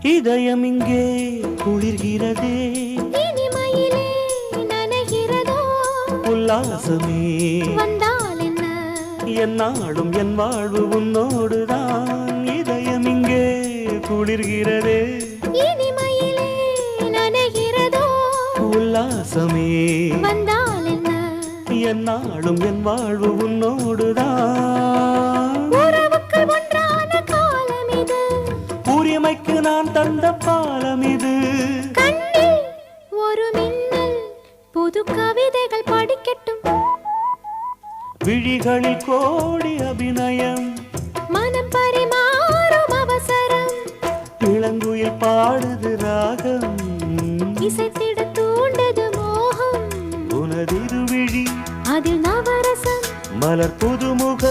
இதயம் இங்கே குளிர்கிறதே, இனிமையிலே நனைகிறதோ, உல்லாசமே வந்தால் என்ன, என்னாலும் என் வாழ்வு உன்னோடுதான். இதயம் இங்கே குளிர்கிறதே, இனிமையிலே நனைகிறதோ, உல்லாசமே வந்தால் என்ன, என்னாலும் என் வாழ்வு உன்னோடுதான். உறவுக்கு ஒன்றான காலம் இது, உரிமைக்கு நான் தந்த பாலம் இது. கண்ணில் ஒரு மின்னல், புது கவிதைகள் படிக்கட்டும். விழிகளில் கோடி அபிநயம், மனம் பரிமாறும் அவசரம், இளங்குயில் பாடுது ராகம், இசைத்திட தூண்டது மோகம். உனதிரு விழி அதில் நவரசம், மலர் புதுமுக